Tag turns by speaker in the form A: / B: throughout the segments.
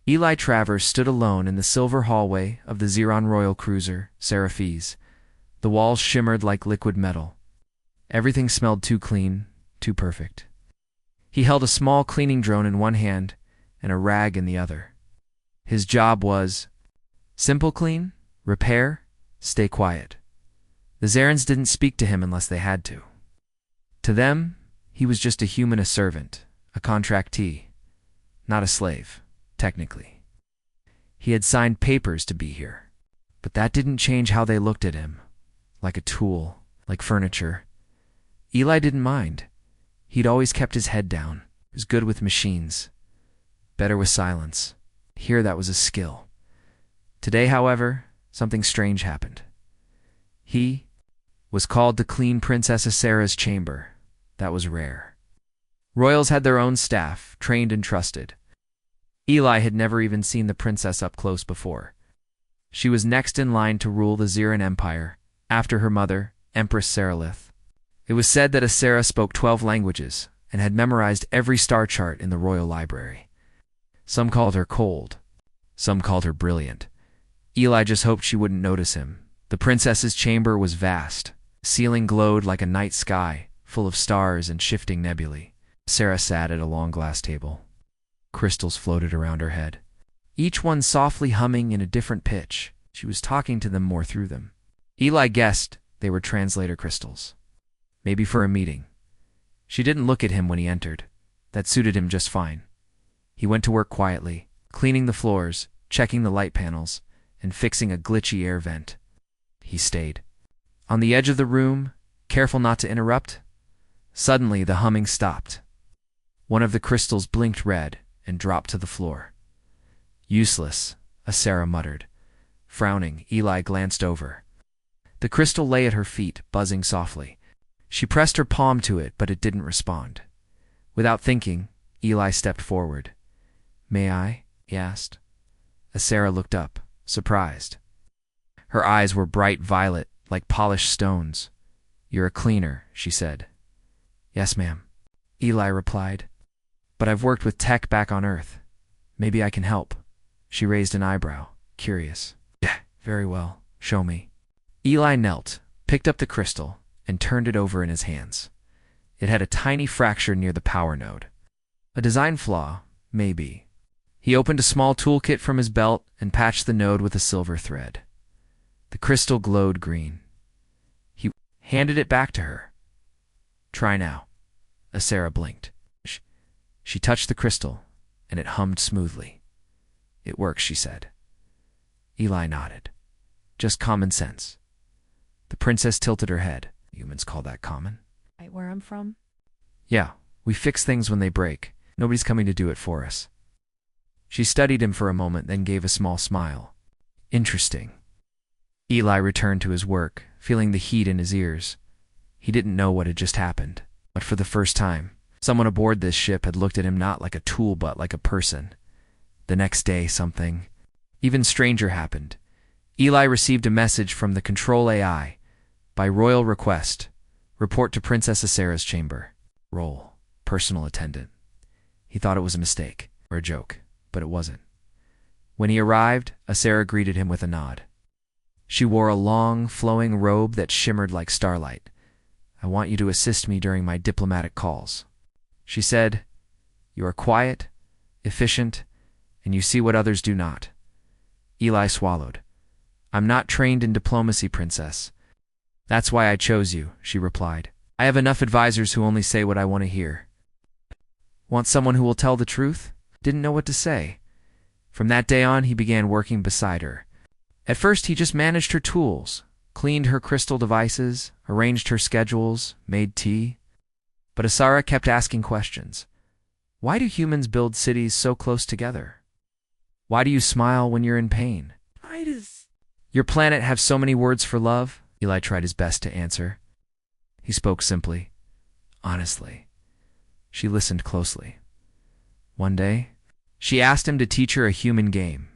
A: Eli Travers stood alone in the silver hallway of the Xeron Royal cruiser, Seraphis. The walls shimmered like liquid metal. Everything smelled too clean, too perfect. He held a small cleaning drone in one hand and a rag in the other. His job was simple: clean, repair, stay quiet. The Xerans didn't speak to him unless they had to. To them, he was just a human, a servant, a contractee, not a slave, technically. He had signed papers to be here, but that didn't change how they looked at him, like a tool, like furniture. Eli didn't mind. He'd always kept his head down. He was good with machines, better with silence. Here that was a skill. Today, however, something strange happened. He was called to clean Princess Asera's chamber. That was rare. Royals had their own staff, trained and trusted. Eli had never even seen the princess up close before. She was next in line to rule the Xeran Empire, after her mother, Empress Seralith. It was said that Asera spoke 12 languages and had memorized every star chart in the royal library. Some called her cold. Some called her brilliant. Eli just hoped she wouldn't notice him. The princess's chamber was vast. The ceiling glowed like a night sky, full of stars and shifting nebulae. Sarah sat at a long glass table. Crystals floated around her head, each one softly humming in a different pitch. She was talking to them more through them. Eli guessed they were translator crystals. Maybe for a meeting. She didn't look at him when he entered. That suited him just fine. He went to work quietly, cleaning the floors, checking the light panels, and fixing a glitchy air vent. He stayed. On the edge of the room, careful not to interrupt. Suddenly, the humming stopped. One of the crystals blinked red and dropped to the floor. Useless, Asera muttered. Frowning, Eli glanced over. The crystal lay at her feet, buzzing softly. She pressed her palm to it, but it didn't respond. Without thinking, Eli stepped forward. "May I?" he asked. Asera looked up, surprised. Her eyes were bright violet, like polished stones. "You're a cleaner," she said. "Yes, ma'am," Eli replied. "But I've worked with tech back on Earth. Maybe I can help." She raised an eyebrow, curious. "Yeah, very well. Show me." Eli knelt, picked up the crystal, and turned it over in his hands. It had a tiny fracture near the power node. A design flaw, maybe. He opened a small toolkit from his belt and patched the node with a silver thread. The crystal glowed green. He handed it back to her. "Try now." Asera blinked. She touched the crystal, and it hummed smoothly. "It works," she said. Eli nodded. "Just common sense." The princess tilted her head. "Humans call that common?"
B: Right where I'm from?
A: "Yeah, we fix things when they break. Nobody's coming to do it for us." She studied him for a moment, then gave a small smile. "Interesting." Eli returned to his work, feeling the heat in his ears. He didn't know what had just happened, but for the first time, someone aboard this ship had looked at him not like a tool but like a person. The next day, something even stranger happened. Eli received a message from the Control AI. By royal request, report to Princess Asera's chamber. Role: personal attendant. He thought it was a mistake, or a joke, but it wasn't. When he arrived, Asera greeted him with a nod. She wore a long, flowing robe that shimmered like starlight. "I want you to assist me during my diplomatic calls," she said. "You are quiet, efficient, and you see what others do not." Eli swallowed. "I'm not trained in diplomacy, princess. That's why I chose you," she replied. "I have enough advisors who only say what I want to hear." "Want someone who will tell the truth?" Didn't know what to say. From that day on, he began working beside her. At first, he just managed her tools, cleaned her crystal devices, arranged her schedules, made tea. But Asera kept asking questions. Why do humans build cities so close together? Why do you smile when you're in pain? Why does your planet have so many words for love? Eli tried his best to answer. He spoke simply, honestly. She listened closely. One day, she asked him to teach her a human game.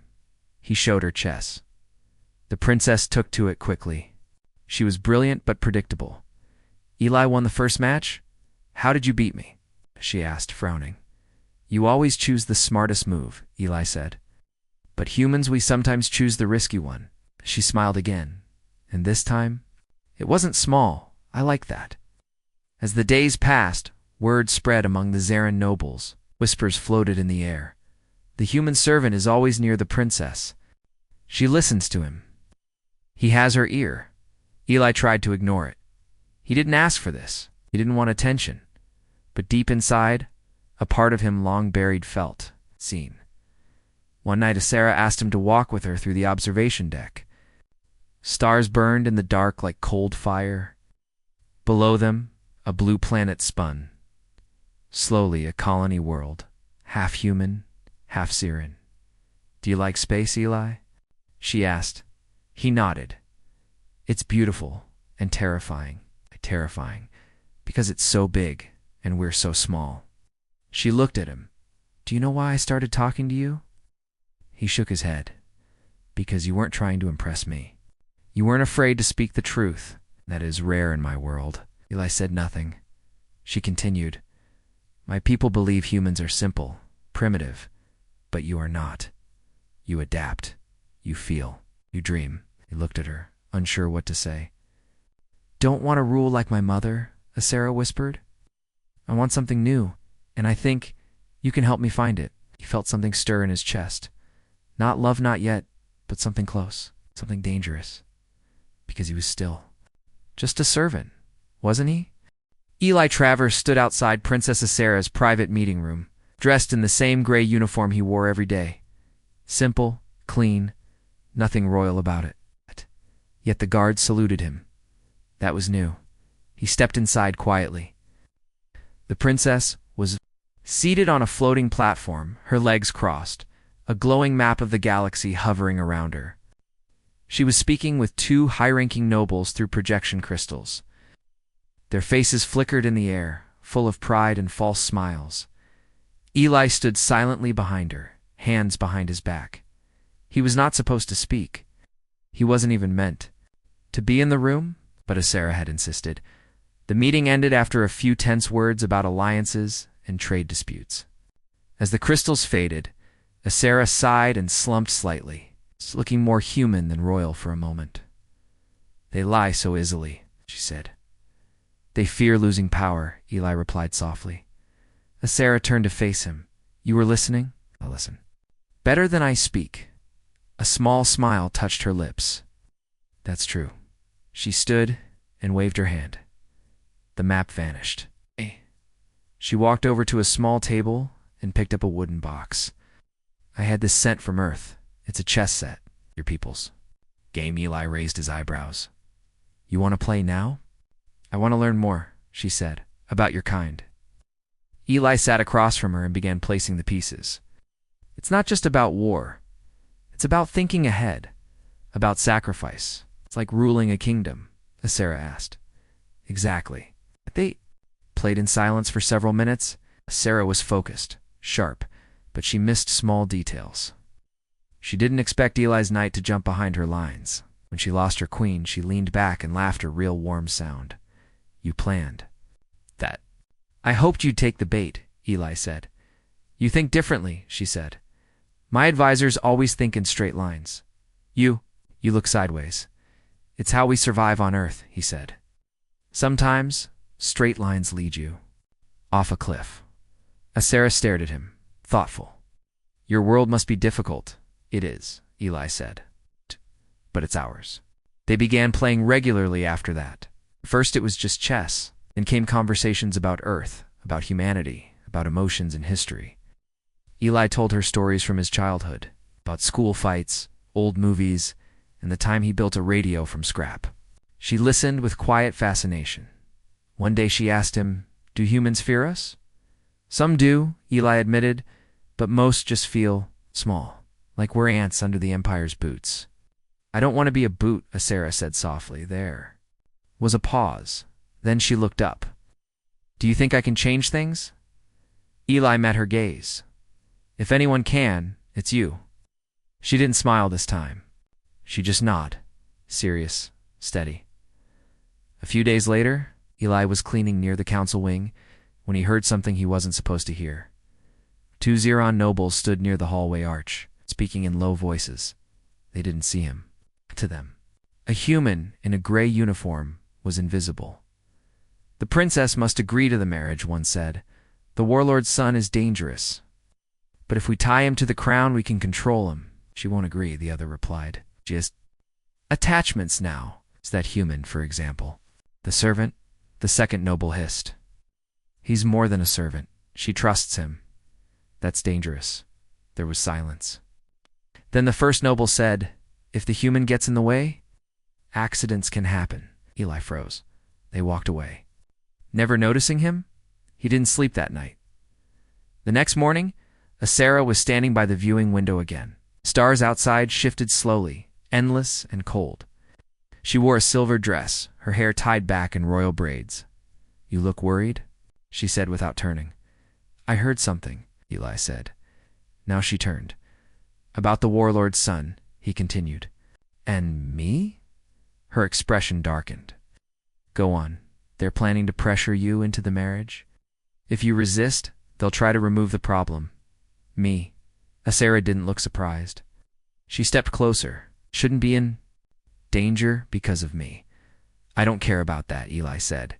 A: He showed her chess. The princess took to it quickly. She was brilliant but predictable. Eli won the first match. "How did you beat me?" she asked, frowning. "You always choose the smartest move," Eli said. But humans, we sometimes choose the risky one. She smiled again. And this time, it wasn't small. I like that. As the days passed, word spread among the Zarin nobles. Whispers floated in the air. The human servant is always near the princess. She listens to him. He has her ear. Eli tried to ignore it. He didn't ask for this. He didn't want attention. But deep inside, a part of him long buried felt seen. One night, Sarah asked him to walk with her through the observation deck. Stars burned in the dark like cold fire. Below them, a blue planet spun. Slowly, a colony world, half human, half Zarin. "Do you like space, Eli?" she asked. He nodded. "It's beautiful and terrifying. Terrifying, because it's so big and we're so small." She looked at him. "Do you know why I started talking to you?" He shook his head. "Because you weren't trying to impress me. You weren't afraid to speak the truth. That is rare in my world." Eli said nothing. She continued, "My people believe humans are simple, primitive, but you are not. You adapt. You feel. You dream." He looked at her, unsure what to say. "Don't want to rule like my mother," Sarah whispered. "I want something new, and I think you can help me find it." He felt something stir in his chest. Not love, not yet, but something close, something dangerous. Because he was still. Just a servant, wasn't he? Eli Travers stood outside Princess Sarah's private meeting room, dressed in the same gray uniform he wore every day. Simple, clean, nothing royal about it. Yet the guards saluted him. That was new. He stepped inside quietly. The princess was seated on a floating platform, her legs crossed, a glowing map of the galaxy hovering around her. She was speaking with two high-ranking nobles through projection crystals. Their faces flickered in the air, full of pride and false smiles. Eli stood silently behind her, hands behind his back. He was not supposed to speak. He wasn't even meant to be in the room, but as Sarah had insisted. The meeting ended after a few tense words about alliances and trade disputes. As the crystals faded, Sarah sighed and slumped slightly, looking more human than royal for a moment. "They lie so easily," she said. "They fear losing power," Eli replied softly. Sarah turned to face him. "You were listening?" "I'll listen." "Better than I speak." A small smile touched her lips. "That's true." She stood and waved her hand. The map vanished. She walked over to a small table and picked up a wooden box. "I had this sent from Earth. It's a chess set. Your people's." "Game?" Eli raised his eyebrows. "You want to play now?" "I want to learn more," she said, "about your kind." Eli sat across from her and began placing the pieces. "It's not just about war. It's about thinking ahead, about sacrifice. It's like ruling a kingdom," Sarah asked. "Exactly." They played in silence for several minutes. Sarah was focused, sharp, but she missed small details. She didn't expect Eli's knight to jump behind her lines. When she lost her queen, she leaned back and laughed a real warm sound. "You planned that." "I hoped you'd take the bait," Eli said. "You think differently," she said. "My advisors always think in straight lines. You look sideways." "It's how we survive on Earth," he said. "Sometimes straight lines lead you off a cliff." Sarah stared at him, thoughtful. "Your world must be difficult." "It is," Eli said. "But it's ours." They began playing regularly after that. First it was just chess, then came conversations about Earth, about humanity, about emotions and history. Eli told her stories from his childhood, about school fights, old movies, and the time he built a radio from scrap. She listened with quiet fascination. One day she asked him, "Do humans fear us?" "Some do," Eli admitted, "but most just feel small, like we're ants under the Empire's boots." "I don't want to be a boot," Sarah said softly. There was a pause. Then she looked up. "Do you think I can change things?" Eli met her gaze. "If anyone can, it's you." She didn't smile this time. She just nodded, serious, steady. A few days later, Eli was cleaning near the council wing when he heard something he wasn't supposed to hear. Two Zarin nobles stood near the hallway arch. speaking in low voices. They didn't see him. To them, a human in a gray uniform was invisible. "The princess must agree to the marriage," one said. "The warlord's son is dangerous. But if we tie him to the crown, we can control him." "She won't agree," the other replied. "She has attachments now." "Is that human, for example?" "The servant?" the second noble hissed. "He's more than a servant. She trusts him." "That's dangerous." There was silence. Then the first noble said, "If the human gets in the way, accidents can happen." Eli froze. They walked away. Never noticing him, he didn't sleep that night. The next morning, Sarah was standing by the viewing window again. Stars outside shifted slowly, endless and cold. She wore a silver dress, her hair tied back in royal braids. "You look worried?" she said without turning. "I heard something," Eli said. Now she turned. "About the warlord's son," he continued. "And me?" Her expression darkened. "Go on. They're planning to pressure you into the marriage. If you resist, they'll try to remove the problem." "Me?" Sarah didn't look surprised. She stepped closer. "Shouldn't be in danger because of me." "I don't care about that," Eli said.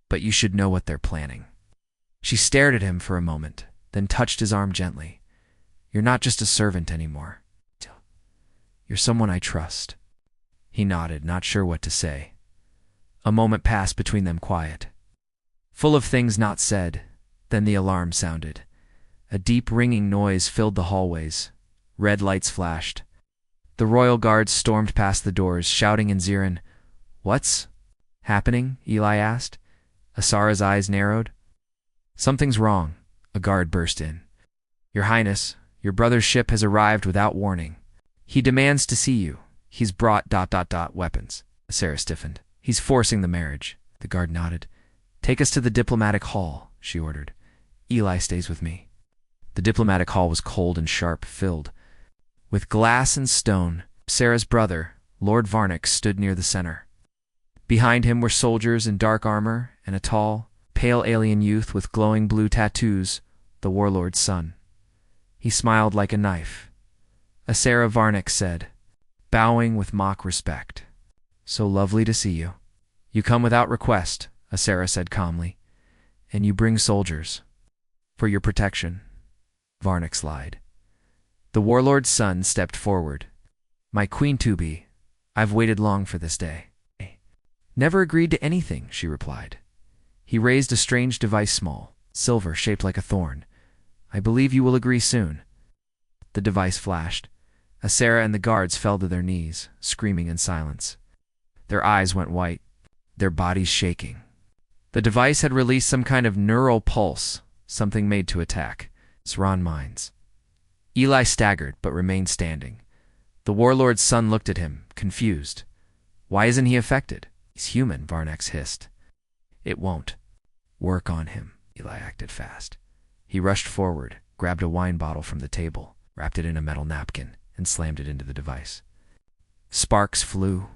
A: "But you should know what they're planning." She stared at him for a moment, then touched his arm gently. "You're not just a servant anymore. You're someone I trust." He nodded, not sure what to say. A moment passed between them, quiet, full of things not said. Then the alarm sounded. A deep ringing noise filled the hallways. Red lights flashed. The royal guards stormed past the doors, shouting in Ziran. "What's happening?" Eli asked. Asara's eyes narrowed. "Something's wrong," a guard burst in. "Your Highness, your brother's ship has arrived without warning. He demands to see you. He's brought ... weapons." Sarah stiffened. "He's forcing the marriage." The guard nodded. "Take us to the diplomatic hall," she ordered. "Eli stays with me." The diplomatic hall was cold and sharp, filled with glass and stone. Sarah's brother, Lord Varnick, stood near the center. Behind him were soldiers in dark armor and a tall, pale alien youth with glowing blue tattoos, the warlord's son. He smiled like a knife. Sarah Varnick said, bowing with mock respect. "So lovely to see you." "You come without request," Sarah said calmly. "And you bring soldiers." "For your protection." Varnick lied. The warlord's son stepped forward. "My queen to be, I've waited long for this day." "Never agreed to anything," she replied. He raised a strange device, small, silver, shaped like a thorn. "I believe you will agree soon." The device flashed. Sarah and the guards fell to their knees, screaming in silence. Their eyes went white, their bodies shaking. The device had released some kind of neural pulse, something made to attack. Zran minds. Eli staggered, but remained standing. The warlord's son looked at him, confused. "Why isn't he affected?" "He's human," Varnick hissed. "It won't work on him." Eli acted fast. He rushed forward, grabbed a wine bottle from the table, wrapped it in a metal napkin, and slammed it into the device. Sparks flew.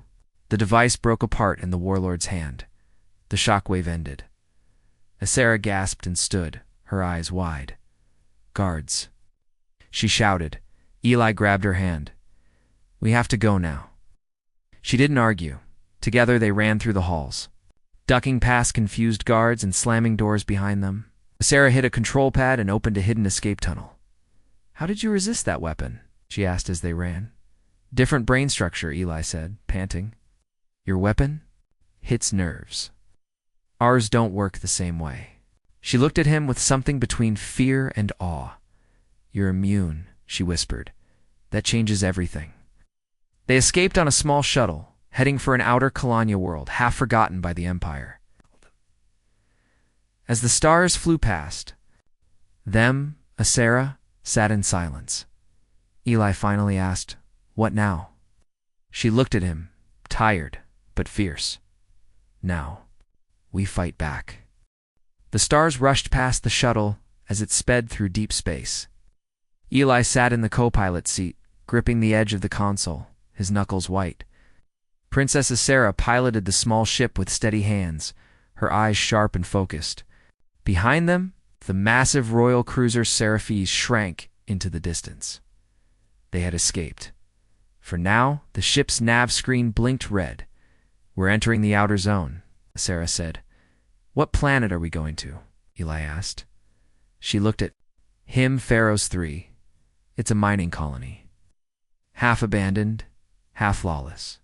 A: The device broke apart in the warlord's hand. The shockwave ended. Sarah gasped and stood, her eyes wide. "Guards," she shouted. Eli grabbed her hand. "We have to go now." She didn't argue. Together they ran through the halls, ducking past confused guards and slamming doors behind them. Sarah hit a control pad and opened a hidden escape tunnel. "How did you resist that weapon?" she asked as they ran. "Different brain structure," Eli said, panting. "Your weapon hits nerves. Ours don't work the same way." She looked at him with something between fear and awe. "You're immune," she whispered. "That changes everything." They escaped on a small shuttle, heading for an outer Kalanya world, half forgotten by the Empire. As the stars flew past, them, Sarah, sat in silence. Eli finally asked, "What now?" She looked at him, tired but fierce. "Now, we fight back." The stars rushed past the shuttle as it sped through deep space. Eli sat in the co-pilot seat, gripping the edge of the console, his knuckles white. Princess Sarah piloted the small ship with steady hands, her eyes sharp and focused. Behind them, the massive royal cruiser Seraphis shrank into the distance. They had escaped. For now, the ship's nav screen blinked red. "We're entering the outer zone," Sarah said. "What planet are we going to?" Eli asked. She looked at him. Pharaoh's 3. It's a mining colony. Half abandoned, half lawless.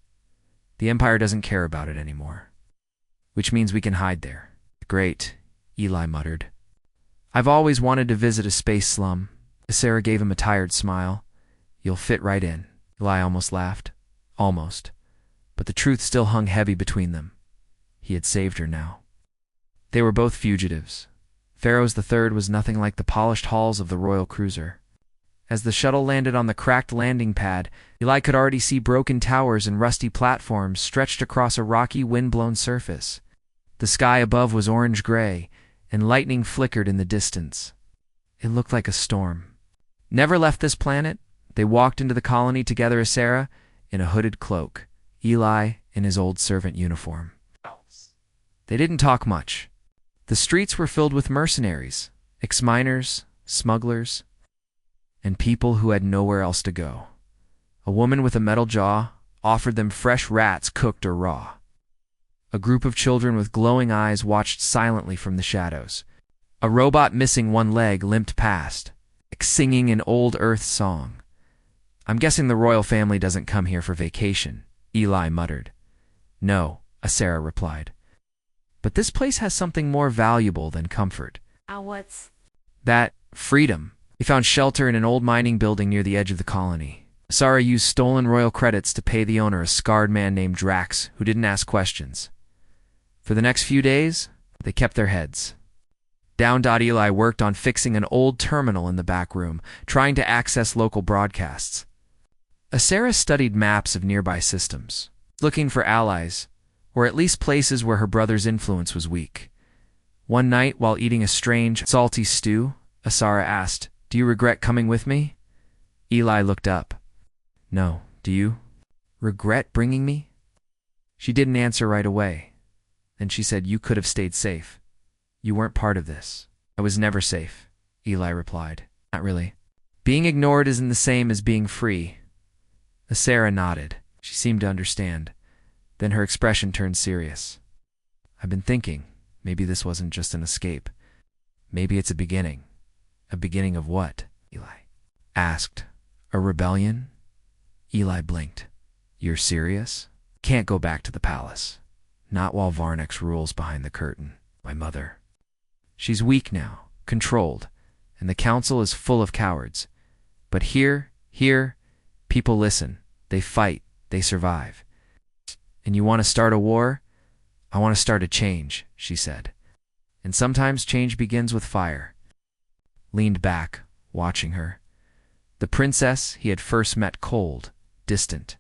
A: The Empire doesn't care about it anymore. Which means we can hide there. Great, Eli muttered. "I've always wanted to visit a space slum." Sarah gave him a tired smile. "You'll fit right in." Eli almost laughed. Almost. But the truth still hung heavy between them. He had saved her now. They were both fugitives. Pharaoh's the Third was nothing like the polished halls of the royal cruiser. As the shuttle landed on the cracked landing pad, Eli could already see broken towers and rusty platforms stretched across a rocky, wind-blown surface. The sky above was orange-gray, and lightning flickered in the distance. It looked like a storm. Never left this planet, they walked into the colony together. Sarah in a hooded cloak, Eli in his old servant uniform. They didn't talk much. The streets were filled with mercenaries, ex-miners, smugglers, and people who had nowhere else to go. A woman with a metal jaw offered them fresh rats, cooked or raw. A group of children with glowing eyes watched silently from the shadows. A robot missing one leg limped past, singing an old Earth song. "I'm guessing the royal family doesn't come here for vacation," Eli muttered. "No," Sarah replied. "But this place has something more valuable than comfort."
B: What's
A: "That freedom." They found shelter in an old mining building near the edge of the colony. Sarah used stolen royal credits to pay the owner, a scarred man named Drax, who didn't ask questions. For the next few days, they kept their heads down. Eli worked on fixing an old terminal in the back room, trying to access local broadcasts. Sarah studied maps of nearby systems, looking for allies, or at least places where her brother's influence was weak. One night, while eating a strange, salty stew, Sarah asked, "Do you regret coming with me?" Eli looked up. "No, do you?" "Regret bringing me?" She didn't answer right away. Then she said, "You could have stayed safe. You weren't part of this." "I was never safe," Eli replied. "Not really. Being ignored isn't the same as being free." Sarah nodded. She seemed to understand. Then her expression turned serious. "I've been thinking, maybe this wasn't just an escape. Maybe it's a beginning." "A beginning of what?" Eli asked. "A rebellion?" Eli blinked. "You're serious?" "Can't go back to the palace. Not while Varnex rules behind the curtain. My mother. She's weak now, controlled, and the council is full of cowards. But here, people listen. They fight. They survive. And you want to start a war? I want to start a change," she said. "And sometimes change begins with fire." Leaned back, watching her. The princess he had first met, cold, distant,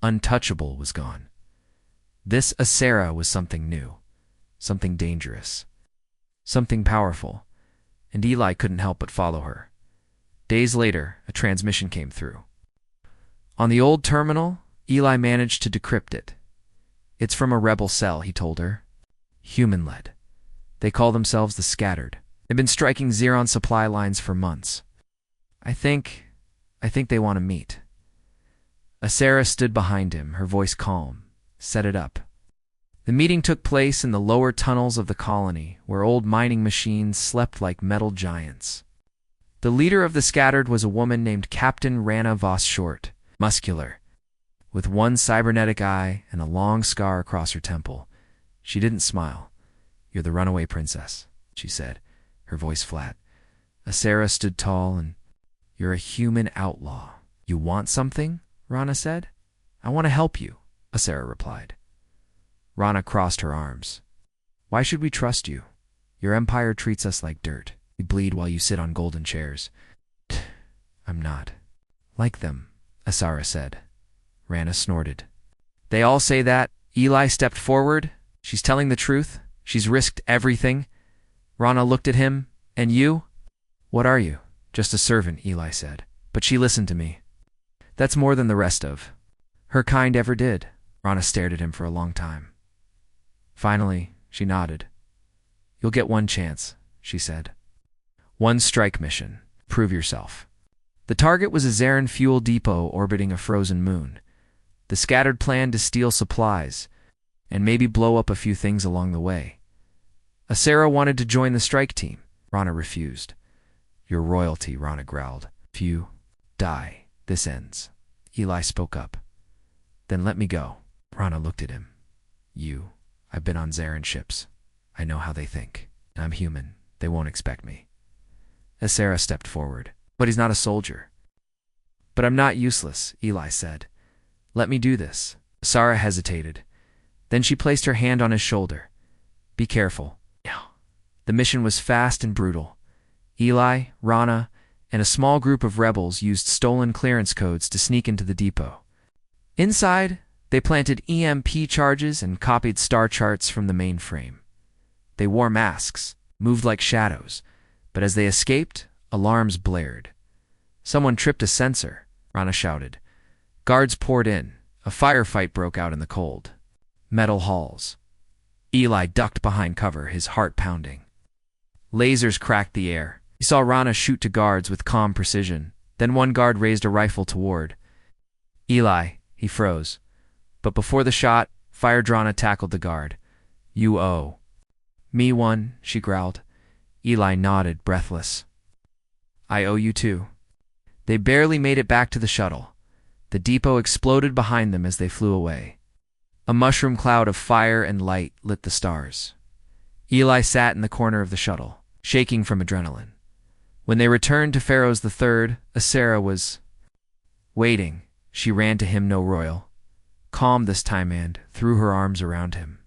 A: untouchable, was gone. This Sarah was something new, something dangerous, something powerful, and Eli couldn't help but follow her. Days later, a transmission came through. On the old terminal, Eli managed to decrypt it. "It's from a rebel cell," he told her. "Human-led. They call themselves the Scattered. They've been striking Xeron supply lines for months. I think they want to meet." Sarah stood behind him, her voice calm. "Set it up." The meeting took place in the lower tunnels of the colony, where old mining machines slept like metal giants. The leader of the Scattered was a woman named Captain Rana Voss Short, muscular, with one cybernetic eye and a long scar across her temple. She didn't smile. "You're the runaway princess," she said, her voice flat. Sarah stood tall and, "You're a human outlaw." "You want something?" Rana said. "I want to help you," Sarah replied. Rana crossed her arms. "Why should we trust you? Your empire treats us like dirt. We bleed while you sit on golden chairs." "I'm not like them," Sarah said. Rana snorted. "They all say that." Eli stepped forward. "She's telling the truth. She's risked everything." Rana looked at him. "And you?" "What are you?" "Just a servant," Eli said. "But she listened to me. That's more than the rest of her kind ever did." Rana stared at him for a long time. Finally, she nodded. "You'll get one chance," she said. "One strike mission. Prove yourself." The target was a Zarin fuel depot orbiting a frozen moon. The scattered plan to steal supplies, and maybe blow up a few things along the way. Asera wanted to join the strike team. Rana refused. Your royalty, Rana growled. If you die, this ends. Eli spoke up. Then let me go. Rana looked at him. I've been on Zarin ships. I know how they think. I'm human. They won't expect me. Asera stepped forward. But he's not a soldier. But I'm not useless, Eli said. Let me do this. Asera hesitated. Then she placed her hand on his shoulder. Be careful. The mission was fast and brutal. Eli, Rana, and a small group of rebels used stolen clearance codes to sneak into the depot. Inside, they planted EMP charges and copied star charts from the mainframe. They wore masks, moved like shadows, but as they escaped, alarms blared. Someone tripped a sensor, Rana shouted. Guards poured in. A firefight broke out in the cold. Metal halls. Eli ducked behind cover, his heart pounding. Lasers cracked the air. He saw Rana shoot to guards with calm precision. Then one guard raised a rifle toward Eli. He froze. But before the shot, Fire-Drana tackled the guard. You owe me one, she growled. Eli nodded, breathless. I owe you too. They barely made it back to the shuttle. The depot exploded behind them as they flew away. A mushroom cloud of fire and light lit the stars. Eli sat in the corner of the shuttle, shaking from adrenaline. When they returned to Pharaoh's III, Asera was waiting. She ran to him, no royal. Calm this time, and threw her arms around him.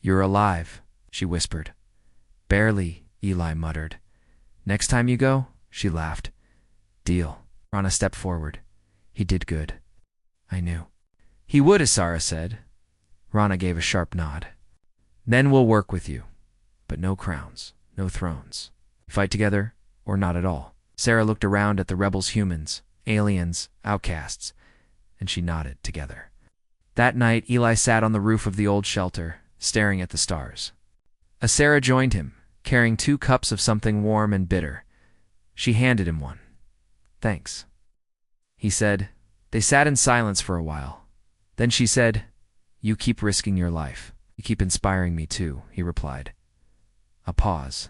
A: You're alive, she whispered. Barely, Eli muttered. Next time you go, she laughed. Deal. Rana stepped forward. He did good. I knew. He would, Asera said. Rana gave a sharp nod. Then we'll work with you. But no crowns, no thrones. Fight together, or not at all. Sarah looked around at the rebels' humans, aliens, outcasts, and she nodded together. That night, Eli sat on the roof of the old shelter, staring at the stars. Asera joined him, carrying 2 cups of something warm and bitter. She handed him one. Thanks, he said. They sat in silence for a while. Then she said, You keep risking your life. You keep inspiring me too, he replied. A pause.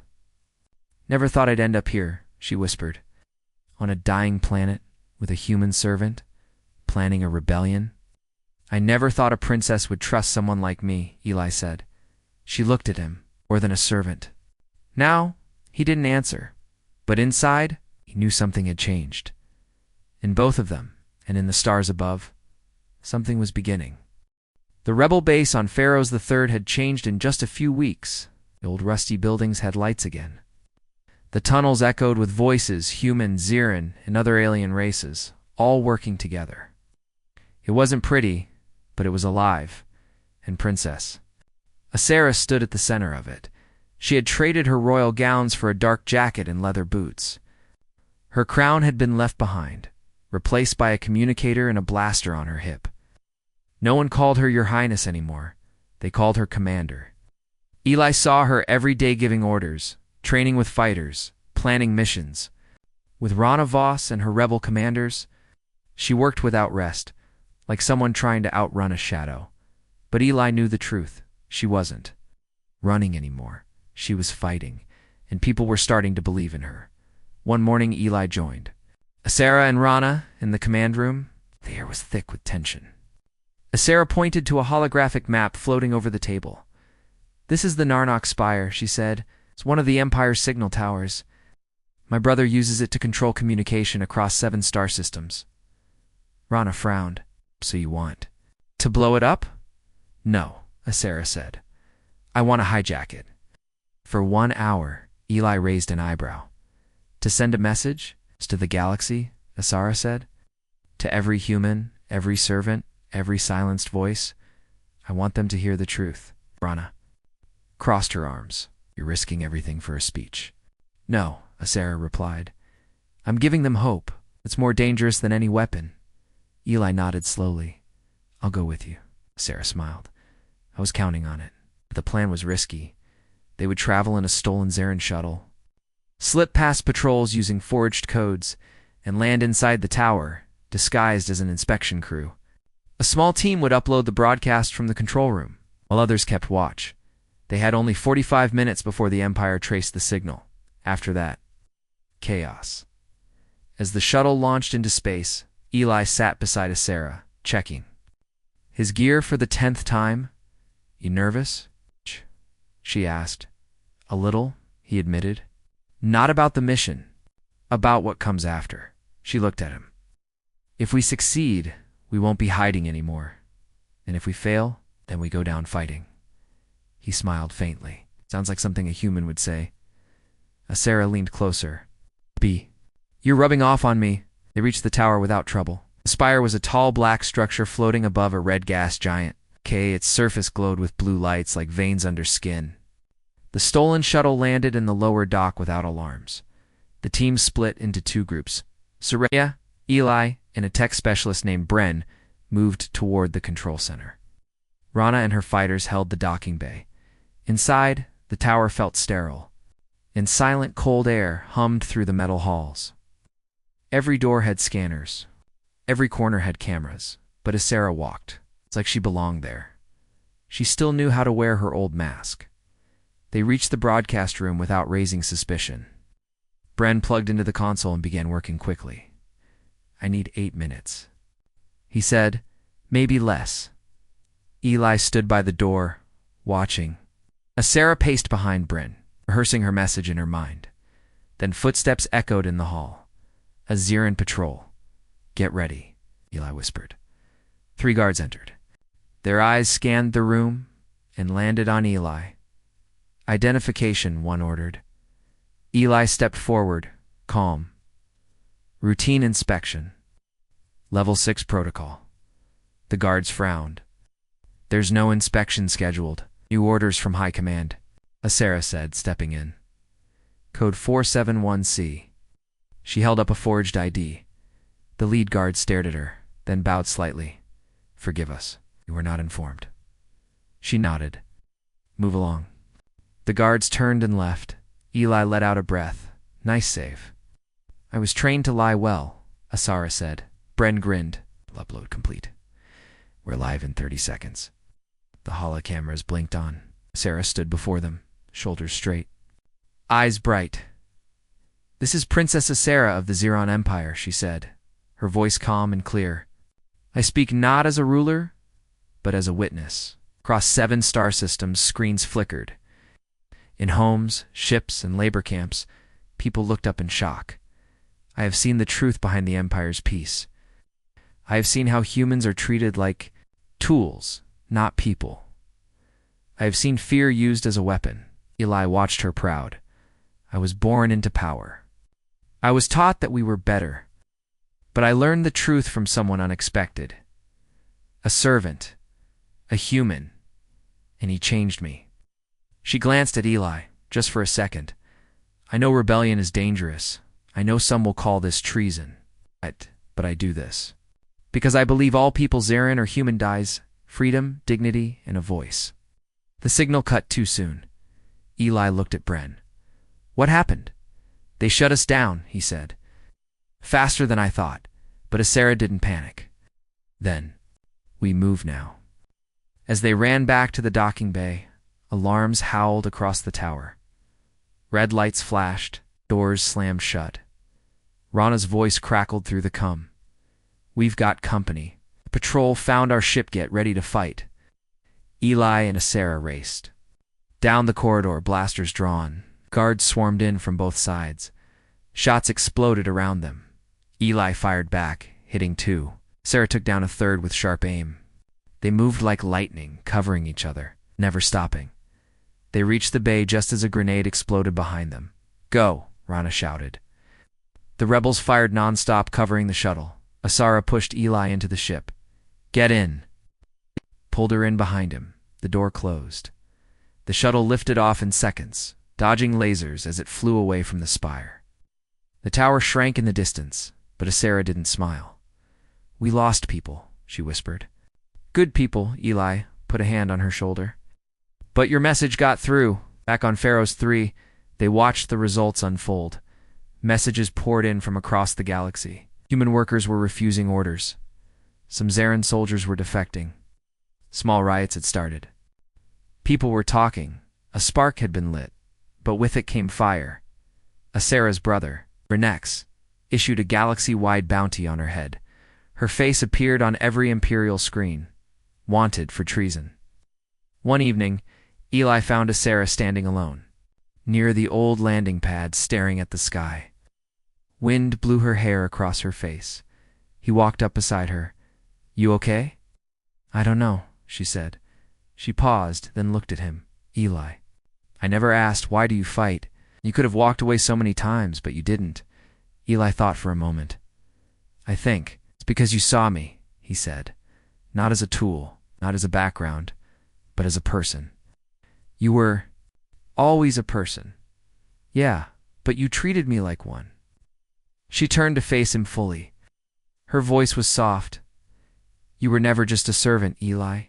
A: Never thought I'd end up here, she whispered. On a dying planet, with a human servant, planning a rebellion. I never thought a princess would trust someone like me, Eli said. She looked at him, more than a servant. Now, he didn't answer, but inside, he knew something had changed. In both of them, and in the stars above, something was beginning. The rebel base on Pharaoh's III had changed in just a few weeks. The old rusty buildings had lights again. The tunnels echoed with voices, human, Zarin, and other alien races, all working together. It wasn't pretty, but it was alive, and princess. Asera stood at the center of it. She had traded her royal gowns for a dark jacket and leather boots. Her crown had been left behind, replaced by a communicator and a blaster on her hip. No one called her Your Highness anymore. They called her Commander. Eli saw her every day giving orders, training with fighters, planning missions. With Rana Voss and her rebel commanders, she worked without rest, like someone trying to outrun a shadow. But Eli knew the truth. She wasn't running anymore. She was fighting, and people were starting to believe in her. One morning, Eli joined. Asera and Rana in the command room. The air was thick with tension. Asera pointed to a holographic map floating over the table. This is the Narnok Spire, she said. It's one of the Empire's signal towers. My brother uses it to control communication across 7 star systems. Rana frowned. So you want to blow it up? No, Asera said. I want to hijack it. For 1 hour, Eli raised an eyebrow. To send a message to the galaxy, Asera said. To every human, every servant, every silenced voice. I want them to hear the truth. Rana crossed her arms. You're risking everything for a speech. No, Asera replied. I'm giving them hope. It's more dangerous than any weapon. Eli nodded slowly. I'll go with you. Asera smiled. I was counting on it. The plan was risky. They would travel in a stolen Zarin shuttle, slip past patrols using forged codes, and land inside the tower, disguised as an inspection crew. A small team would upload the broadcast from the control room, while others kept watch. They had only 45 minutes before the Empire traced the signal. After that, chaos. As the shuttle launched into space, Eli sat beside Sarah, checking his gear for the 10th time. "You nervous?" she asked. "A little," he admitted. "Not about the mission, about what comes after." She looked at him. "If we succeed, we won't be hiding anymore. And if we fail, then we go down fighting." He smiled faintly. Sounds like something a human would say. Sarah leaned closer. "You're rubbing off on me." They reached the tower without trouble. The spire was a tall black structure floating above a red gas giant. Its surface glowed with blue lights like veins under skin. The stolen shuttle landed in the lower dock without alarms. The team split into two groups. Soraya, Eli, and a tech specialist named Bren moved toward the control center. Rana and her fighters held the docking bay. Inside, the tower felt sterile, and silent cold air hummed through the metal halls. Every door had scanners. Every corner had cameras. But as Sarah walked, it's like she belonged there. She still knew how to wear her old mask. They reached the broadcast room without raising suspicion. Bren plugged into the console and began working quickly. "I need 8 minutes," he said, "maybe less." Eli stood by the door, watching. Sarah paced behind Bren, rehearsing her message in her mind. Then footsteps echoed in the hall. "A Ziran patrol. Get ready," Eli whispered. 3 guards entered. Their eyes scanned the room and landed on Eli. "Identification," one ordered. Eli stepped forward, calm. "Routine inspection. Level 6 protocol." The guards frowned. "There's no inspection scheduled. New orders from High Command," Sarah said, stepping in. "Code 471C. She held up a forged ID. The lead guard stared at her, then bowed slightly. "Forgive us. We were not informed." She nodded. "Move along." The guards turned and left. Eli let out a breath. "Nice save." "I was trained to lie well," Asara said. Bren grinned. "Upload complete. We're live in 30 seconds. The holocameras blinked on. Sarah stood before them, shoulders straight, eyes bright. "This is Princess Sarah of the Ziran Empire," she said, her voice calm and clear. "I speak not as a ruler, but as a witness." Across 7 star systems, screens flickered. In homes, ships, and labor camps, people looked up in shock. "I have seen the truth behind the Empire's peace. I have seen how humans are treated like tools, not people. I have seen fear used as a weapon." Eli watched her proud. "I was born into power. I was taught that we were better. But I learned the truth from someone unexpected. A servant, a human, and he changed me." She glanced at Eli, just for a second. "I know rebellion is dangerous. I know some will call this treason. But I do this because I believe all people Ziran or human dies, freedom, dignity, and a voice." The signal cut too soon. Eli looked at Bren. "What happened?" "They shut us down," he said. "Faster than I thought, but Sarah didn't panic. Then, we move now." As they ran back to the docking bay, alarms howled across the tower. Red lights flashed, doors slammed shut. Rana's voice crackled through the cum. "We've got company. The patrol found our ship. Get ready to fight." Eli and Sarah raced. Down the corridor, blasters drawn. Guards swarmed in from both sides. Shots exploded around them. Eli fired back, hitting 2. Sarah took down a third with sharp aim. They moved like lightning, covering each other, never stopping. They reached the bay just as a grenade exploded behind them. "Go," Rana shouted. The rebels fired nonstop, covering the shuttle. Asara pushed Eli into the ship. "Get in." Pulled her in behind him. The door closed. The shuttle lifted off in seconds, dodging lasers as it flew away from the spire. The tower shrank in the distance, but Asara didn't smile. "We lost people," she whispered. "Good people," Eli put a hand on her shoulder. "But your message got through." Back on Pharaoh's 3, they watched the results unfold. Messages poured in from across the galaxy. Human workers were refusing orders. Some Zaran soldiers were defecting. Small riots had started. People were talking. A spark had been lit, but with it came fire. Asera's brother, Renex, issued a galaxy-wide bounty on her head. Her face appeared on every Imperial screen. Wanted for treason. One evening, Eli found Asera standing alone, near the old landing pad, staring at the sky. Wind blew her hair across her face. He walked up beside her. "You okay?" "I don't know," she said. She paused, then looked at him. "Eli, I never asked, why do you fight? You could have walked away so many times, but you didn't." Eli thought for a moment. "I think it's because you saw me," he said. "Not as a tool, not as a background, but as a person. You were always a person. Yeah, but you treated me like one." She turned to face him fully. Her voice was soft. "You were never just a servant, Eli."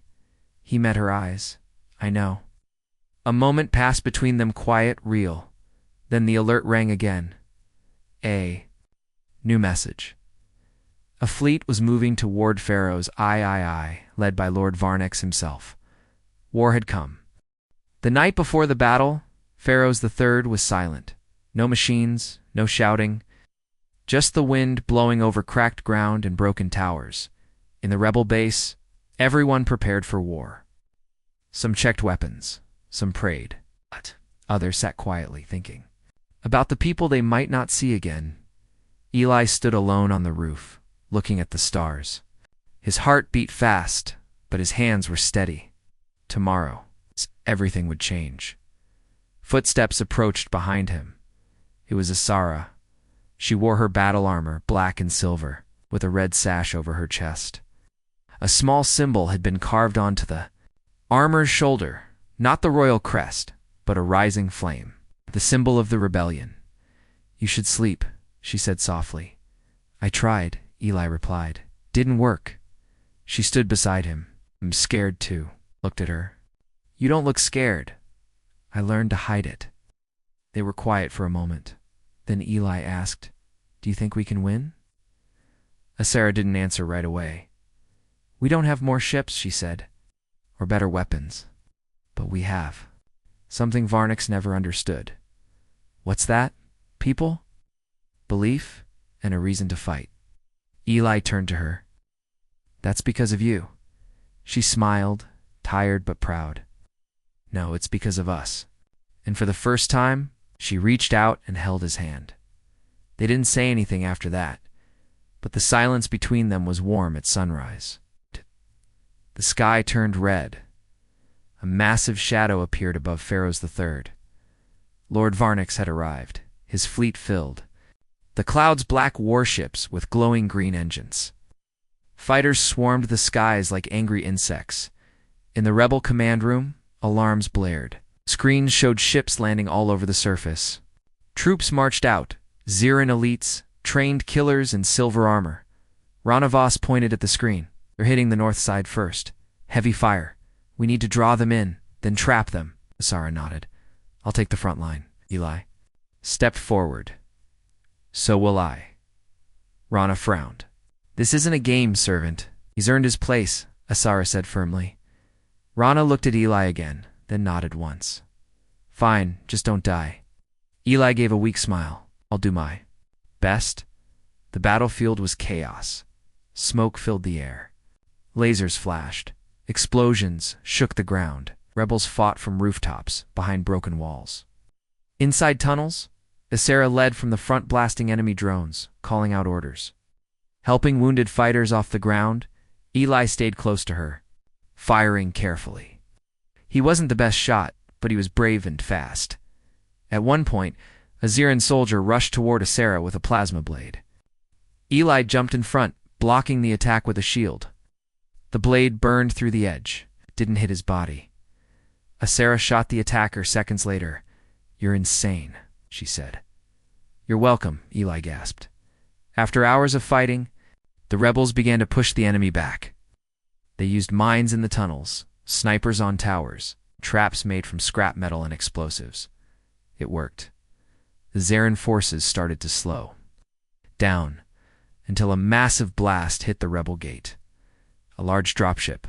A: He met her eyes. "I know." A moment passed between them, quiet, real. Then the alert rang again. A new message. A fleet was moving toward Pharaoh's III, led by Lord Varnex himself. War had come. The night before the battle, Pharaoh's III was silent. No machines, no shouting. Just the wind blowing over cracked ground and broken towers. In the rebel base, everyone prepared for war. Some checked weapons, some prayed, but others sat quietly thinking about the people they might not see again. Eli stood alone on the roof, looking at the stars. His heart beat fast, but his hands were steady. Tomorrow, everything would change. Footsteps approached behind him. It was Asara. She wore her battle armor, black and silver, with a red sash over her chest. A small symbol had been carved onto the armor's shoulder, not the royal crest, but a rising flame, the symbol of the rebellion. "You should sleep," she said softly. "I tried," Eli replied. "Didn't work." She stood beside him. "I'm scared too," looked at her. "You don't look scared." "I learned to hide it." They were quiet for a moment. Then Eli asked, "Do you think we can win?" Asera didn't answer right away. "We don't have more ships," she said, "or better weapons. But we have something Varnex never understood." "What's that?" "People, belief, and a reason to fight." Eli turned to her. "That's because of you." She smiled, tired but proud. "No, it's because of us." And for the first time, she reached out and held his hand. They didn't say anything after that, but the silence between them was warm at sunrise. The sky turned red. A massive shadow appeared above Pharaoh's III. Lord Varnex had arrived, his fleet filled. The clouds black warships with glowing green engines. Fighters swarmed the skies like angry insects. In the rebel command room, alarms blared. Screens showed ships landing all over the surface. Troops marched out, Zaran elites, trained killers in silver armor. Ranavas pointed at the screen. "They're hitting the north side first. Heavy fire. We need to draw them in, then trap them." Asara nodded. "I'll take the front line." Eli stepped forward. "So will I." Rana frowned. "This isn't a game, servant. He's earned his place," Asara said firmly. Rana looked at Eli again, then nodded once. "Fine, just don't die." Eli gave a weak smile. "I'll do my best." The battlefield was chaos. Smoke filled the air. Lasers flashed. Explosions shook the ground. Rebels fought from rooftops, behind broken walls. Inside tunnels, Asera led from the front, blasting enemy drones, calling out orders. Helping wounded fighters off the ground, Eli stayed close to her, firing carefully. He wasn't the best shot, but he was brave and fast. At one point, a Zaran soldier rushed toward Asera with a plasma blade. Eli jumped in front, blocking the attack with a shield. The blade burned through the edge, didn't hit his body. Asera shot the attacker seconds later. "You're insane," she said. "You're welcome," Eli gasped. After hours of fighting, the rebels began to push the enemy back. They used mines in the tunnels, snipers on towers, traps made from scrap metal and explosives. It worked. the Zarin forces started to slow down until a massive blast hit the rebel gate. A large dropship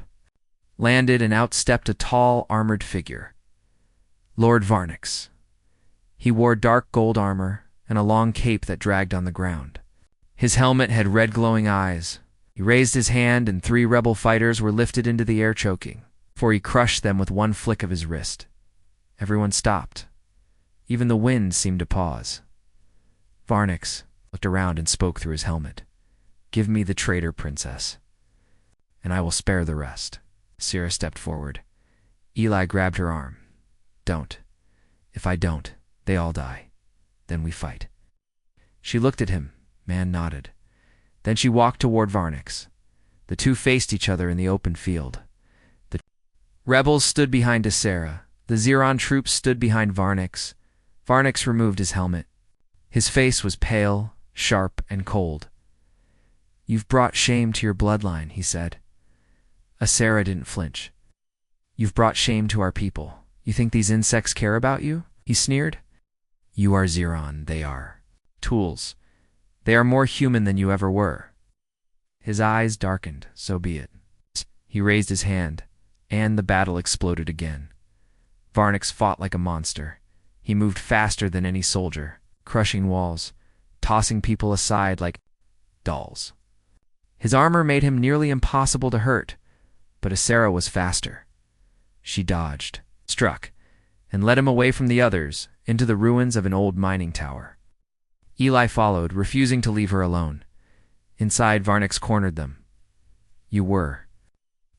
A: landed and out stepped a tall, armored figure. Lord Varnix. He wore dark gold armor and a long cape that dragged on the ground. His helmet had red glowing eyes. He raised his hand and 3 rebel fighters were lifted into the air choking, for he crushed them with one flick of his wrist. Everyone stopped. Even the wind seemed to pause. Varnix looked around and spoke through his helmet. "Give me the traitor, princess, and I will spare the rest." Sarah stepped forward. Eli grabbed her arm. "Don't. If I don't, they all die. Then we fight." She looked at him. Man nodded. Then she walked toward Varnix. The two faced each other in the open field. The rebels stood behind Sarah. The Ziron troops stood behind Varnix. Varnix removed his helmet. His face was pale, sharp, and cold. "You've brought shame to your bloodline," he said. Sarah didn't flinch. "You've brought shame to our people. You think these insects care about you?" he sneered. "You are Ziron, they are tools. They are more human than you ever were." His eyes darkened. "So be it." He raised his hand, and the battle exploded again. Varnix fought like a monster. He moved faster than any soldier, crushing walls, tossing people aside like dolls. His armor made him nearly impossible to hurt, but Sarah was faster. She dodged, struck, and led him away from the others into the ruins of an old mining tower. Eli followed, refusing to leave her alone. Inside, Varnix cornered them. "You were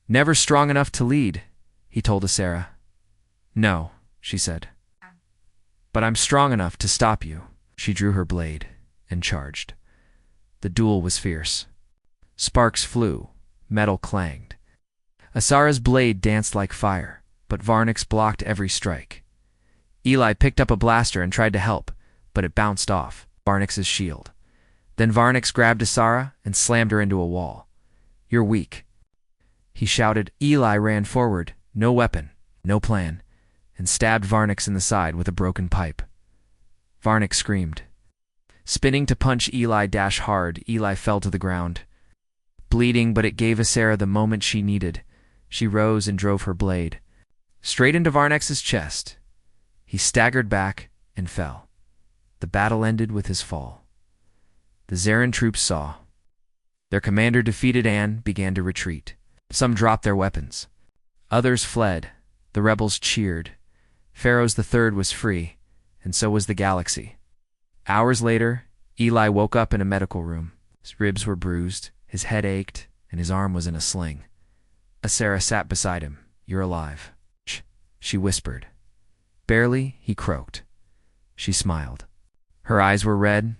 A: never strong enough to lead," he told Sarah. "No," she said. "But I'm strong enough to stop you." She drew her blade and charged. The duel was fierce. Sparks flew, metal clanged. Asara's blade danced like fire, but Varnix blocked every strike. Eli picked up a blaster and tried to help, but it bounced off Varnix's shield. Then Varnix grabbed Asara and slammed her into a wall. "You're weak," he shouted. Eli ran forward, no weapon, no plan, and stabbed Varnix in the side with a broken pipe. Varnix screamed. Spinning to punch Eli dash hard, Eli fell to the ground. Bleeding, but it gave Asara the moment she needed. She rose and drove her blade straight into Varnix's chest. He staggered back and fell. The battle ended with his fall. The Zarin troops saw. Their commander defeated and began to retreat. Some dropped their weapons. Others fled. The rebels cheered. Pharaohs III was free, and so was the galaxy. Hours later, Eli woke up in a medical room. His ribs were bruised, his head ached, and his arm was in a sling. Asara sat beside him. "You're alive." "Shh," she whispered. "Barely," he croaked. She smiled. Her eyes were red,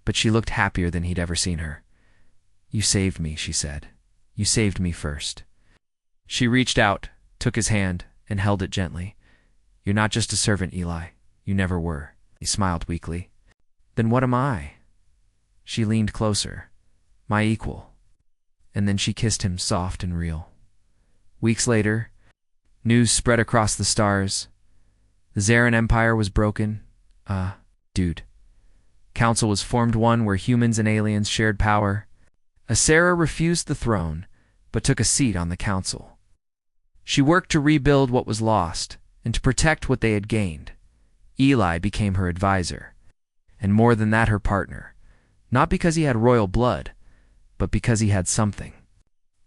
A: but she looked happier than he'd ever seen her. "You saved me," she said. "You saved me first." She reached out, took his hand, and held it gently. "You're not just a servant, Eli. You never were." He smiled weakly. "Then what am I?" She leaned closer. "My equal." And then she kissed him soft and real. Weeks later, news spread across the stars. The Zarin Empire was broken. Dude. Council was formed, one where humans and aliens shared power. Asara refused the throne, but took a seat on the council. She worked to rebuild what was lost and to protect what they had gained. Eli became her advisor, and more than that, her partner. Not because he had royal blood, but because he had something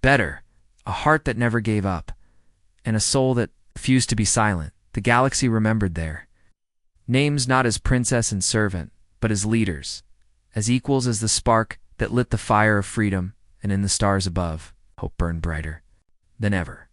A: better, a heart that never gave up, and a soul that refused to be silent. The galaxy remembered their names not as princess and servant, but as leaders, as equals, as the spark that lit the fire of freedom, and in the stars above, hope burned brighter than ever.